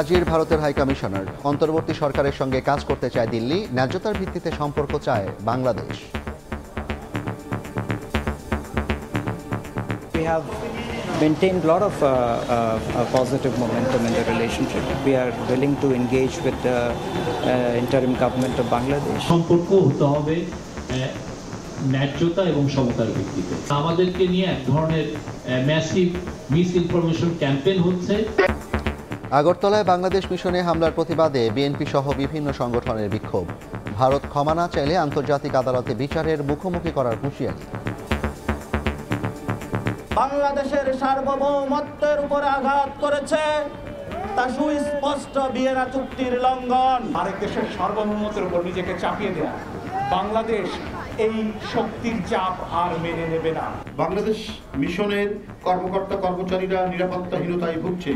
হাজির ভারতের high commissioner. অন্তর্বর্তী সরকারের সঙ্গে কাজ করতে চায় দিল্লি, ন্যায্যতার ভিত্তিতে সম্পর্ক চায় Bangladesh. We have maintained a lot of positive momentum in the relationship. We are willing to engage with the interim government of Bangladesh. সম্পর্ক হতে হবে ন্যায্যতা এবং সমতার ভিত্তিতে। আমাদেরকে নিয়ে এক ধরনের ম্যাসিভ মিস ইনফরমেশন ক্যাম্পেইন হচ্ছে। আগরতলায় বাংলাদেশ মিশনে হামলার প্রতিবাদে বিএনপি সহ বিভিন্ন সংগঠনের বিক্ষোভ। ভারত ক্ষমা না চাইলে আন্তর্জাতিক আদালতে বিচারের মুখোমুখি করার হুঁশিয়ারি। বাংলাদেশের সার্বভৌমত্বের উপর আঘাত করেছে, তা সুস্পষ্ট ভিয়েনা চুক্তির লঙ্ঘন। আরেক দেশের সার্বভৌমত্বের উপর নিজেকে চাপিয়ে দেয়া বাংলাদেশ এই শক্তির চাপ আর মেনে নেবে না। বাংলাদেশ মিশনের কর্মকর্তা কর্মচারীরা নিরাপত্তাহীনতায় ভুগছে।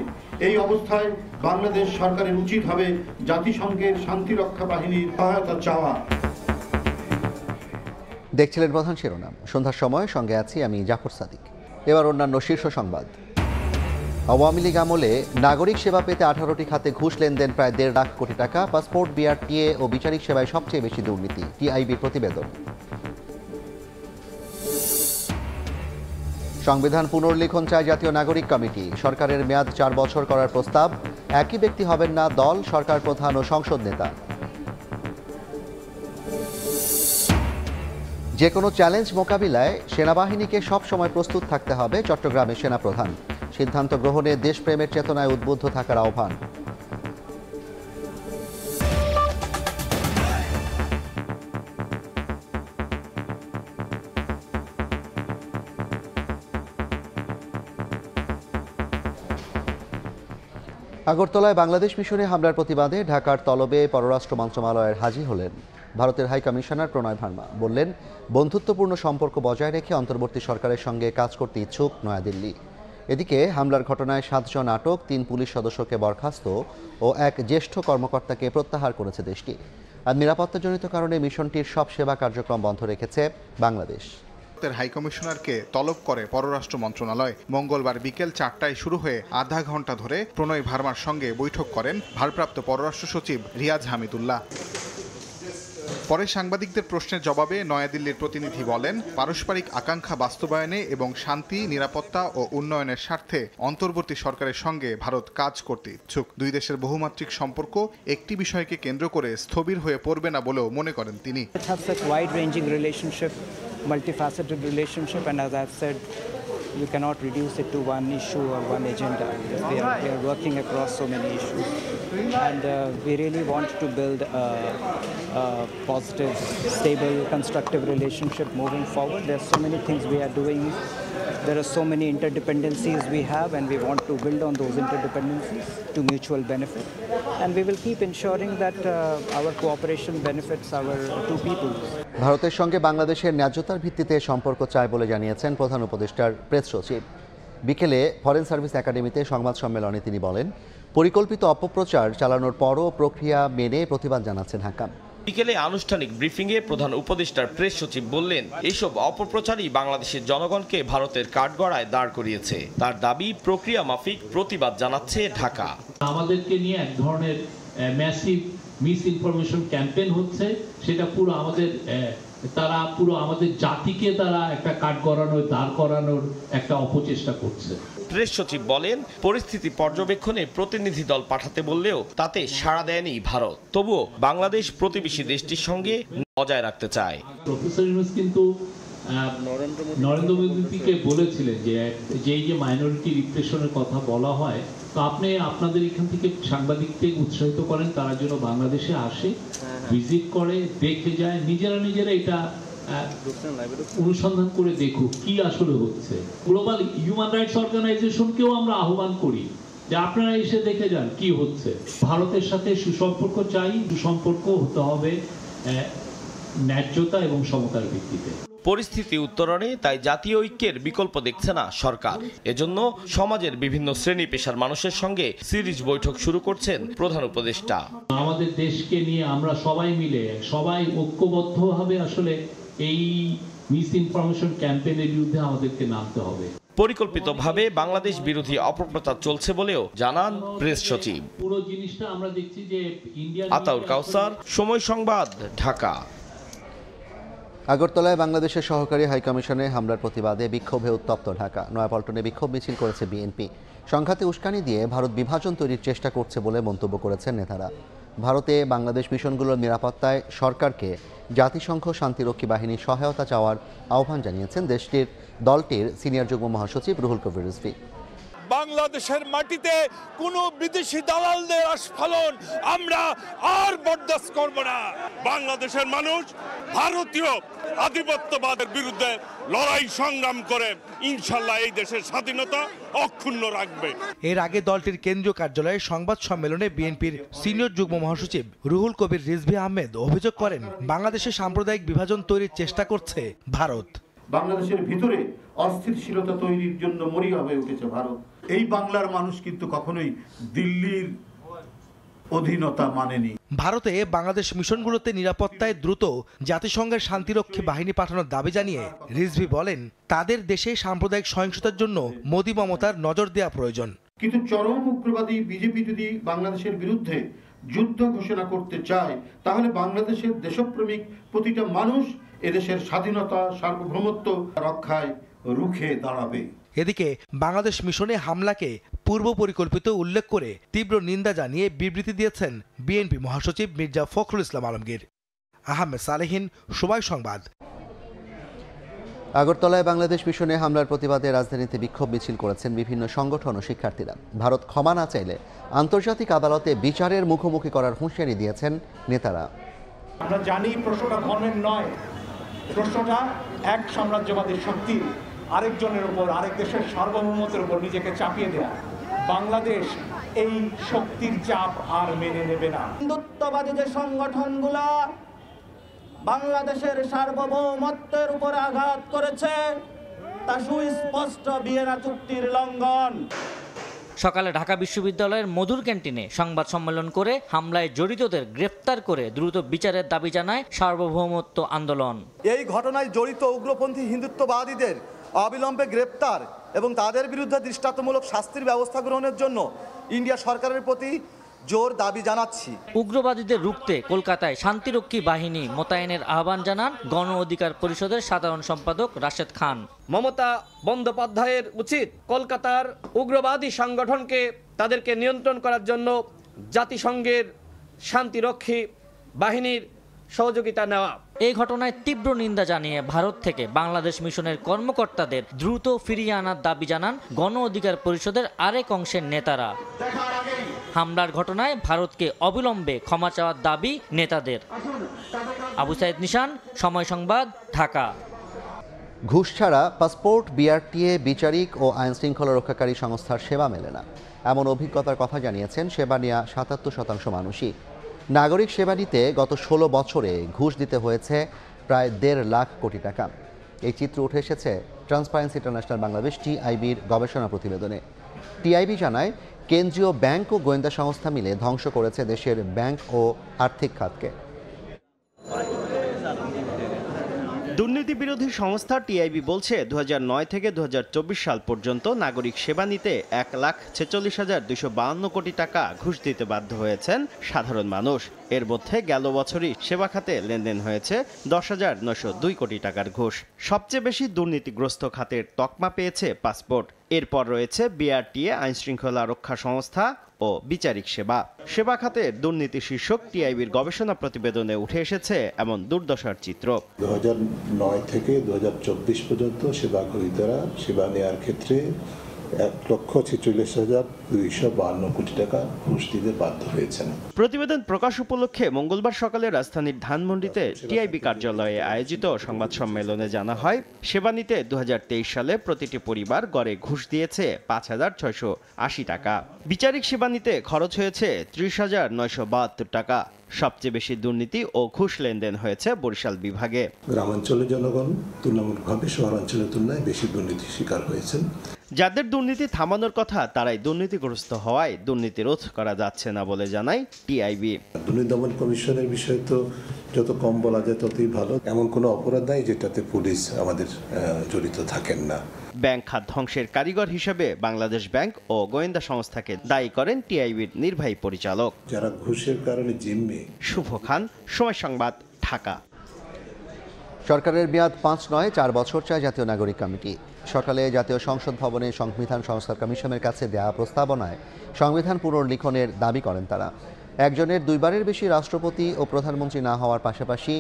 এই অবস্থায় বাংলাদেশ সরকারের উচিত হবে জাতিসংঘের শান্তিরক্ষা বাহিনীর সহায়তা চাওয়া। দেখছিলেন প্রধান শিরোনাম। সন্ধ্যার সময় সঙ্গে আছি আমি জাফর সাদিক। এবার অন্যান্য শীর্ষ সংবাদ। আওয়ামী লীগ আমলে নাগরিক সেবা পেতে 18টি খাতে ঘুষ লেনদেন প্রায় 1.5 লাখ কোটি টাকা। পাসপোর্ট, বিআরটিএ ও বিচারিক সেবায় সবচেয়ে বেশি দুর্নীতি, টিআইবির প্রতিবেদন। সংবিধান পুনর্লিখন চায় জাতীয় নাগরিক কমিটি। সরকারের মেয়াদ 4 বছর করার প্রস্তাব। একই ব্যক্তি হবেন না দল, সরকার প্রধান ও সংসদ নেতা। যে কোনো চ্যালেঞ্জ মোকাবিলায় সেনাবাহিনীকে সব সময় প্রস্তুত থাকতে হবে, চট্টগ্রামের সেনাপ্রধান। সিদ্ধান্ত গ্রহণে দেশপ্রেমের চেতনায় উদ্বুদ্ধ থাকার আহ্বান। আগরতলায় বাংলাদেশ মিশনে হামলার প্রতিবাদে ঢাকার তলবে পররাষ্ট্র মন্ত্রণালয়ের হাজির হলেন ভারতের হাই কমিশনার প্রণয় ভার্মা। বললেন, বন্ধুত্বপূর্ণ সম্পর্ক বজায় রেখে অন্তর্বর্তী সরকারের সঙ্গে কাজ করতে ইচ্ছুক নয়াদিল্লি। এদিকে হামলার ঘটনায় 7 জন আটক, 3 পুলিশ সদস্যকে বরখাস্ত ও এক জ্যেষ্ঠ কর্মকর্তাকে প্রত্যাহার করেছে দেশটি। আর নিরাপত্তাজনিত কারণে মিশনটির সব সেবা কার্যক্রম বন্ধ রেখেছে বাংলাদেশ। হাই কমিশনারকে তলব করে পররাষ্ট্র মন্ত্রণালয়। মঙ্গলবার বিকেল 4টায় শুরু হয়ে আধা ঘন্টা ধরে প্রণয় ভার্মার সঙ্গে বৈঠক করেন ভারপ্রাপ্ত পররাষ্ট্র সচিব রিয়াজ হামিদুল্লাহ। পরে সাংবাদিকদের প্রশ্নের জবাবে নয়াদিল্লির প্রতিনিধি বলেন, পারস্পরিক আকাঙ্ক্ষা বাস্তবায়নে এবং শান্তি, নিরাপত্তা ও উন্নয়নের স্বার্থে অন্তর্বর্তী সরকারের সঙ্গে ভারত কাজ করতে ইচ্ছুক। দুই দেশের বহুমাত্রিক সম্পর্ক একটি বিষয়কে কেন্দ্র করে স্থবির হয়ে পড়বে না বলেও মনে করেন তিনি। Multifaceted relationship, and as I've said, you cannot reduce it to one issue or one agenda. We are working across so many issues, and we really want to build a positive, stable, constructive relationship moving forward. There are so many things we are doing. There are so many interdependencies we have, and we want to build on those interdependencies to mutual benefit. And we will keep ensuring that our cooperation benefits our two peoples. ভারতের সঙ্গে বাংলাদেশের ন্যায্যতার ভিত্তিতে সম্পর্ক চায় বলে জানিয়েছেন প্রধান উপদেষ্টার প্রেস সচিব। বিকেলে ফরেন সার্ভিস একাডেমিতে সংবাদ সম্মেলনে তিনি বলেন, পরিকল্পিত অপপ্রচার চালানোর পরও প্রক্রিয়া মেনে প্রতিবাদ জানাচ্ছেন হাকাম। বিকেলে আনুষ্ঠানিক ব্রিফিংয়ে প্রধান উপদেষ্টার প্রেস সচিব বললেন, এইসব অপপ্রচারই বাংলাদেশের জনগণকে ভারতের কাঠগড়ায় দাঁড় করিয়েছে। তার দাবি, প্রক্রিয়া মাফিক প্রতিবাদ জানাচ্ছে ঢাকা। আমাদেরকে নিয়ে এক ধরনের ম্যাসিভ মিস ইনফরমেশন ক্যাম্পেইন হচ্ছে, সেটা পুরো আমাদের জাতিকে তারা একটা কাঠগড়ানোর, দাঁড় করানোর একটা অপচেষ্টা করছে। প্রেস সচিব বলেন, পরিস্থিতি পর্যবেক্ষণে প্রতিনিধি দল পাঠাতে বললেও তাতে সাড়া দেয়নি ভারত। তবুও বাংলাদেশ প্রতিবেশী দেশটির সঙ্গে বজায় রাখতে চায়। প্রফেসর ইউনূস কিন্তু নরেন্দ্র মোদীকে বলেছিলেন যে এই যে মাইনরিটি রিপ্রেশনের কথা বলা হয়, তো আপনি আপনাদের এখান থেকে সাংবাদিকদের উৎসাহিত করেন তারা যেন বাংলাদেশে আসে, ভিজিট করে, দেখে যায়, নিজেরা এটা অনুসন্ধান করে দেখুক কি আসলে হচ্ছে। গ্লোবাল হিউম্যান রাইটস অর্গানাইজেশনকেও আমরা আহ্বান করি যে আপনারা এসে দেখে যান কি হচ্ছে। ভারতের সাথে সুসম্পর্ক চাই, সুসম্পর্ক হতে হবে ন্যায্যতা এবং সমতার ভিত্তিতে। পরিস্থিতি উত্তরণে তাই জাতীয় ঐক্যের বিকল্প দেখছে না সরকার। এজন্য সমাজের বিভিন্ন শ্রেণী পেশার মানুষের সঙ্গে সিরিজ বৈঠক শুরু করছেন প্রধান উপদেষ্টা। আমাদের দেশকে নিয়ে আমরা সবাই মিলে সবাই ঐক্যবদ্ধভাবে আসলে এই মিস ইনফরমেশন ক্যাম্পেইনের বিরুদ্ধে আমাদেরকে নামতে হবে। পরিকল্পিতভাবে বাংলাদেশ বিরোধী অপপ্রচার চলছে বলেও জানান প্রেস সচিব। পুরো জিনিসটা আমরা দেখছি যে ইন্ডিয়া। আতাউর কাউসার, সময় সংবাদ, ঢাকা। আগরতলায় বাংলাদেশের সহকারী হাইকমিশনে হামলার প্রতিবাদে বিক্ষোভে উত্তপ্ত ঢাকা। নয়াপল্টনে বিক্ষোভ মিছিল করেছে বিএনপি। সংঘাতে উস্কানি দিয়ে ভারত বিভাজন তৈরির চেষ্টা করছে বলে মন্তব্য করেছেন নেতারা। ভারতে বাংলাদেশ মিশনগুলোর নিরাপত্তায় সরকারকে জাতিসংঘ শান্তিরক্ষী বাহিনীর সহায়তা চাওয়ার আহ্বান জানিয়েছেন দলটির সিনিয়র যুগ্ম মহাসচিব রুহুল কবির রিজভী। বাংলাদেশের মাটিতে কোনো বিদেশি দালালদের আস্ফালন আমরা আর বরদাস্ত করব না। বাংলাদেশের মানুষ ভারতীয় আধিপত্যবাদের বিরুদ্ধে লড়াই সংগ্রাম করে ইনশাল্লাহ এই দেশের স্বাধীনতা অক্ষুণ্ণ রাখবে। এর আগে দলটির কেন্দ্রীয় কার্যালয়ে সংবাদ সম্মেলনে বিএনপির সিনিয়র যুগ্ম মহাসচিব রুহুল কবির রিজভী আহমেদ অভিযোগ করেন, বাংলাদেশে সাম্প্রদায়িক বিভাজন তৈরির চেষ্টা করছে ভারত। বাংলাদেশের ভিতরে অস্থিতিশীলতা তৈরির জন্য মরিয়া হয়ে উঠেছে ভারত। এই বাংলার মানুষ কিন্তু কখনোই দিল্লির অধীনতা মানেনি। ভারতে বাংলাদেশ মিশনগুলোতে নিরাপত্তায় দ্রুত জাতিসংঘের শান্তিরক্ষী বাহিনী পাঠানোর দাবি জানিয়ে রিজভী বলেন, তাদের দেশে সাম্প্রদায়িক সহিংসতার জন্য মোদি মমতার নজর দেওয়া প্রয়োজন। কিন্তু চরম উগ্রবাদী বিজেপি যদি বাংলাদেশের বিরুদ্ধে যুদ্ধ ঘোষণা করতে চায়, তাহলে বাংলাদেশের দেশপ্রেমিক প্রতিটা মানুষ এদেশের স্বাধীনতা সার্বভৌমত্ব রক্ষায় রুখে দাঁড়াবে। এদিকে বাংলাদেশ মিশনে হামলাকে পূর্ব পরিকল্পিত উল্লেখ করে তীব্র নিন্দা জানিয়ে বিবৃতি দিয়েছেন বিএনপি মহাসচিব মির্জা ফখরুল ইসলাম আলমগীর। আহমেদ সালেহীন, সময় সংবাদ। আগরতলায় বাংলাদেশ মিশনে হামলার প্রতিবাদে রাজধানীতে বিক্ষোভ মিছিল করেছেন বিভিন্ন সংগঠন ও শিক্ষার্থীরা। ভারত ক্ষমা না চাইলে আন্তর্জাতিক আদালতে বিচারের মুখোমুখি করার হুঁশিয়ারি দিয়েছেন নেতারা। আমরা জানি প্রশ্নটা ধর্মের নয়, প্রশ্নটা এক সাম্রাজ্যবাদী শক্তি আরেকজনের উপর, আরেক দেশের সার্বভৌমত্বের উপর নিজেকে চাপিয়ে দেয়া। বাংলাদেশ এই শক্তির চাপ আর মেনে নেবে না। হিন্দুত্ববাদী যে সংগঠনগুলো বাংলাদেশের সার্বভৌমত্বের উপর আঘাত করেছে তা সুস্পষ্ট ভিয়েনা চুক্তির লঙ্ঘন। সকালে ঢাকা বিশ্ববিদ্যালয়ের মধুর ক্যান্টিনে সংবাদ সম্মেলন করে হামলায় জড়িতদের গ্রেফতার করে দ্রুত বিচারের দাবি জানায় সার্বভৌমত্ব আন্দোলন। এই ঘটনায় জড়িত উগ্রপন্থী হিন্দুত্ববাদীদের অবিলম্বে গ্রেপ্তার এবং তাদের বিরুদ্ধে দৃষ্টান্তমূলক শাস্তির ব্যবস্থা গ্রহণের জন্য ইন্ডিয়া সরকারের প্রতি জোর দাবি জানাচ্ছি। উগ্রবাদীদের রুখতে কলকাতায় শান্তিরক্ষী বাহিনী মোতায়েনের আহ্বান জানান গণ অধিকার পরিষদের সাধারণ সম্পাদক রাশেদ খান। মমতা বন্দ্যোপাধ্যায়ের উচিত কলকাতার উগ্রবাদী সংগঠনকে তাদেরকে নিয়ন্ত্রণ করার জন্য জাতিসংঘের শান্তিরক্ষী বাহিনীর সহযোগিতা নেওয়া। এই ঘটনায় তীব্র নিন্দা জানিয়ে ভারত থেকে বাংলাদেশ মিশনের কর্মকর্তাদের দ্রুত ফিরিয়ে আনার দাবি জানান গণ অধিকার পরিষদের আরেক অংশের নেতারা। হামলার ঘটনায় ভারতকে অবিলম্বে ক্ষমা চাওয়ার দাবি নেতাদের। আবু সাইদ নিশান, সময় সংবাদ, ঢাকা। ঘুষ ছাড়া পাসপোর্ট বিআরটিএ বিচারিক ও আইনশৃঙ্খলা রক্ষাকারী সংস্থার সেবা মেলে না, এমন অভিজ্ঞতার কথা জানিয়েছেন সেবা নেওয়া ৭৭% মানুষই। নাগরিক সেবা নিতে গত ১৬ বছরে ঘুষ দিতে হয়েছে প্রায় ১.৫ লাখ কোটি টাকা। এই চিত্র উঠে এসেছে ট্রান্সপারেন্সি ইন্টারন্যাশনাল বাংলাদেশ টিআইবির গবেষণা প্রতিবেদনে। টিআইবি জানায়, কেন্দ্রীয় ব্যাংক ও গোয়েন্দা সংস্থা মিলে ধ্বংস করেছে দেশের ব্যাংক ও আর্থিক খাতকে। দুর্নীতি বিরোধী সংস্থা টিআইবি বলছে ২০০৯ থেকে ২০২৪ সাল পর্যন্ত নাগরিক সেবা নিতে ১,৪৬,২৫২ কোটি টাকা ঘুষ দিতে বাধ্য হয়েছেন সাধারণ মানুষ। এর মধ্যে গেল বছরই সেবা খাতে লেনদেন হয়েছে ১০,৯০২ কোটি টাকার ঘুষ। সবচেয়ে বেশি দুর্নীতিগ্রস্ত খাতের তকমা পেয়েছে পাসপোর্ট। এরপর রয়েছে বিআরটিএ, আইনশৃঙ্খলা রক্ষা সংস্থা ও বিচারিক সেবা। সেবা খাতের দুর্নীতি শীর্ষক টিআইবির গবেষণা প্রতিবেদনে উঠে এসেছে এমন দুর্দশার চিত্র। ২০০৯ থেকে ২০২৪ পর্যন্ত সেবা গ্রহীতারা সেবা নেওয়ার ক্ষেত্রে ১,৪৬,২৫২ কোটি টাকা ঘুষ দিতে বাধ্য হয়েছেন। প্রতিবেদন প্রকাশ উপলক্ষে মঙ্গলবার সকালে রাজধানীর ধানমন্ডিতে টিআইবি কার্যালয়ে আয়োজিত সংবাদ সম্মেলনে জানা হয়, সেবা নিতে ২০২৩ সালে প্রতিটি পরিবার গড়ে ঘুষ দিয়েছে ৫,৬৮০ টাকা। বিচারিক সেবা নিতে খরচ হয়েছে ৩০,৯৭২ টাকা। সবচেয়ে বেশি দুর্নীতি ও ঘুষ লেনদেন হয়েছে বরিশাল বিভাগে। গ্রামাঞ্চলের জনগণ তুলনামূলকভাবে শহরাঞ্চলের তুলনায় বেশি দুর্নীতির শিকার হয়েছেন। যাদের দুর্নীতি থামানোর কথা তারাই দুর্নীতিগ্রস্ত হওয়ায় দুর্নীতি রোধ করা যাচ্ছে না বলে জানায় টিআইবি। দুর্নীতি দমন কমিশনের বিষয়ে তো যত কম বলা যায় ততই ভালো। এমন কোনো অপরাধ নাই যেটাতে পুলিশ আমাদের জড়িত থাকেন না। ব্যাংক খাত ধ্বংসের কারিগর হিসেবে বাংলাদেশ ব্যাংক ও গোয়েন্দা সংস্থাকে দায়ী করেন টিআইবির নির্বাহী পরিচালক। যারা ঘুষের কারণে জিম্মি। শুভ খান, সময় সংবাদ, ঢাকা। সরকারের মেয়াদ 5 নয় 4 বছর চায় জাতীয় নাগরিক কমিটি। সকালে জাতীয় সংসদ ভবনে সংবিধান সংস্কার কমিশনের কাছে দেওয়া প্রস্তাবনায় সংবিধান পুনর্লিখনের দাবি করেন তারা। একজনের 2 বারের বেশি রাষ্ট্রপতি ও প্রধানমন্ত্রী না হওয়ার পাশাপাশি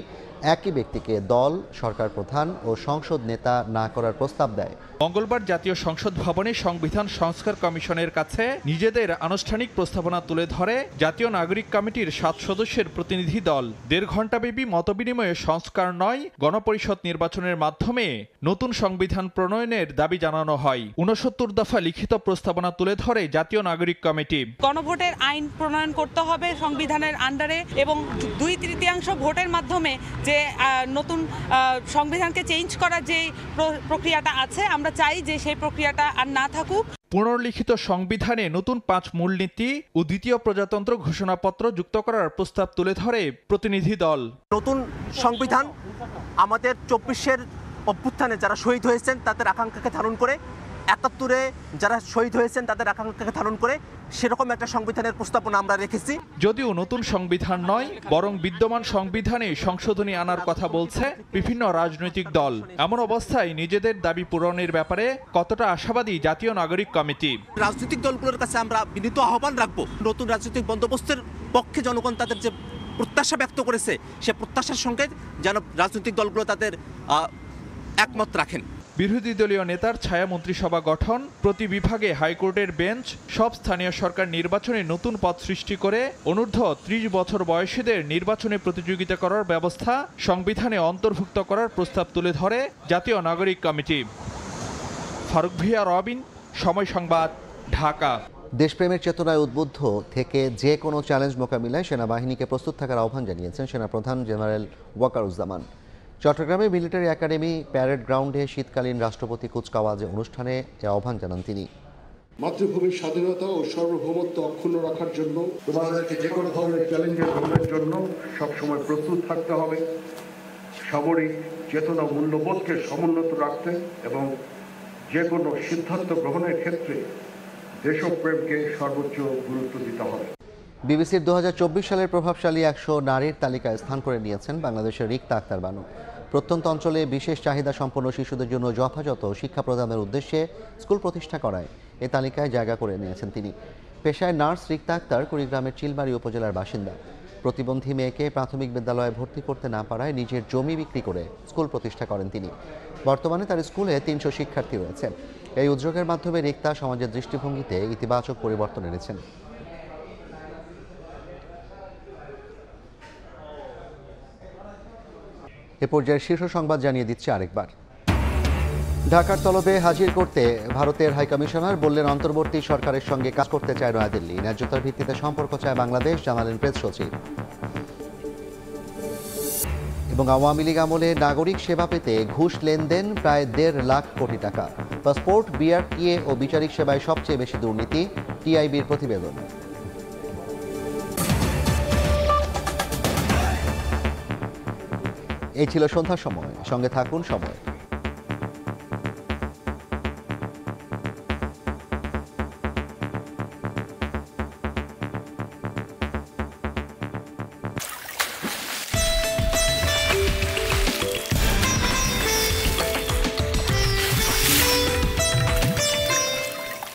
একই ব্যক্তিকে দল, সরকার প্রধান ও সংসদ নেতা না করার প্রস্তাব দেয়। মঙ্গলবার জাতীয় সংসদ ভবনে সংবিধান সংস্কার কমিশনের কাছে নিজেদের আনুষ্ঠানিক প্রস্তাবনা তুলে ধরে জাতীয় নাগরিক কমিটির 7 সদস্যের প্রতিনিধি দল। 1.5 ঘণ্টাব্যাপী মতবিনিময়ে সংস্কার নয় গণপরিষদ নির্বাচনের মাধ্যমে নতুন সংবিধান প্রণয়নের দাবি জানানো হয়। 69 দফা লিখিত প্রস্তাবনা তুলে ধরে জাতীয় নাগরিক কমিটি। গণভোটের আইন প্রণয়ন করতে হবে সংবিধানের আন্ডারে এবং 2/3 ভোটের মাধ্যমে যে নতুন সংবিধানকে চেঞ্জ করার যে প্রক্রিয়াটা আছে, আমরা চাই যে সেই প্রক্রিয়াটা আর না থাকুক। পুনর্লিখিত সংবিধানে নতুন 5 মূলনীতি ও দ্বিতীয় প্রজাতন্ত্র ঘোষণাপত্র যুক্ত করার প্রস্তাব তুলে ধরে প্রতিনিধি দল। নতুন সংবিধান আমাদের 24-এর অভ্যুত্থানে যারা শহীদ হয়েছেন তাদের আকাঙ্ক্ষাকে ধারণ করে, 71-এ যারা শহীদ হয়েছেন তাদের আকাঙ্ক্ষাকে ধারণ করে সেরকম একটা সংবিধানের প্রস্তাবনা আমরা রেখেছি। যদিও নতুন সংবিধান নয় বরং বিদ্যমান সংবিধানে সংশোধনী আনার কথা বলছে বিভিন্ন রাজনৈতিক দল। এমন অবস্থায় নিজেদের দাবি পূরণের ব্যাপারে কতটা আশাবাদী জাতীয় নাগরিক কমিটি? রাজনৈতিক দলগুলোর কাছে আমরা বিনীত আহ্বান রাখবো, নতুন রাজনৈতিক বন্দোবস্তের পক্ষে জনগণ তাদের যে প্রত্যাশা ব্যক্ত করেছে সে প্রত্যাশার সঙ্গে যেন রাজনৈতিক দলগুলো তাদের একমত রাখেন। বিরোধী দলীয় নেতার ছায়া মন্ত্রিসভা গঠন, প্রতি বিভাগে হাইকোর্টের বেঞ্চ, সব স্থানীয় সরকার নির্বাচনে নতুন পদ সৃষ্টি করে অনূর্ধ্ব 30 বছর বয়সীদের নির্বাচনে প্রতিযোগিতা করার ব্যবস্থা সংবিধানে অন্তর্ভুক্ত করার প্রস্তাব তুলে ধরে জাতীয় নাগরিক কমিটি। ফারুক ভিয়া, রবিন, সময় সংবাদ, ঢাকা। দেশপ্রেমের চেতনায় উদ্বুদ্ধ থেকে যে কোনো চ্যালেঞ্জ মোকাবিলায় সেনাবাহিনীকে প্রস্তুত থাকার আহ্বান জানিয়েছেন সেনাপ্রধান জেনারেল ওয়াকারুজ্জামান। চট্টগ্রামে মিলিটারি একাডেমি প্যারেড গ্রাউন্ডে শীতকালীন রাষ্ট্রপতি কুচকাওয়াজ অনুষ্ঠানে এ আহ্বান জানান তিনি। মাতৃভূমির স্বাধীনতা ও সার্বভৌমত্ব অক্ষুণ্ণ রাখার জন্য তোমাদেরকে যে কোনো ধরনের চ্যালেঞ্জের গ্রহণের জন্য সবসময় প্রস্তুত থাকতে হবে, সামরিক চেতনা মূল্যবোধকে সমুন্নত রাখতে এবং যে কোনো সিদ্ধান্ত গ্রহণের ক্ষেত্রে দেশপ্রেমকে সর্বোচ্চ গুরুত্ব দিতে হবে। বিবিসির 2024 সালের প্রভাবশালী 100 নারীর তালিকায় স্থান করে নিয়েছেন বাংলাদেশের রিক্তা আক্তার বানু। প্রত্যন্ত অঞ্চলে বিশেষ চাহিদা সম্পন্ন শিশুদের জন্য যথাযথ শিক্ষা প্রদানের উদ্দেশ্যে স্কুল প্রতিষ্ঠা করায় এ তালিকায় জায়গা করে নিয়েছেন তিনি। পেশায় নার্স রিক্তা আক্তার কুড়িগ্রামের চিলমারী উপজেলার বাসিন্দা। প্রতিবন্ধী মেয়েকে প্রাথমিক বিদ্যালয়ে ভর্তি করতে না পারায় নিজের জমি বিক্রি করে স্কুল প্রতিষ্ঠা করেন তিনি। বর্তমানে তার স্কুলে 300 শিক্ষার্থী রয়েছে। এই উদ্যোগের মাধ্যমে রিক্তা সমাজের দৃষ্টিভঙ্গিতে ইতিবাচক পরিবর্তন এনেছেন। এ পর্যায়ে শীর্ষ সংবাদ জানিয়ে দিচ্ছে আরেকবার। ঢাকার তলবে হাজির করতে ভারতের হাইকমিশনার বললেন অন্তর্বর্তী সরকারের সঙ্গে কাজ করতে চায় নয়াদিল্লি। ন্যায্যতার ভিত্তিতে সম্পর্ক চায় বাংলাদেশ, জানালেন প্রেস সচিব। এবং আওয়ামী লীগ আমলে নাগরিক সেবা পেতে ঘুষ লেনদেন প্রায় 1.5 লাখ কোটি টাকা। পাসপোর্ট, বিআরটিএ ও বিচারিক সেবায় সবচেয়ে বেশি দুর্নীতি, টিআইবির প্রতিবেদন। এই ছিল সন্ধ্যার সময়, সঙ্গে থাকুন সময়।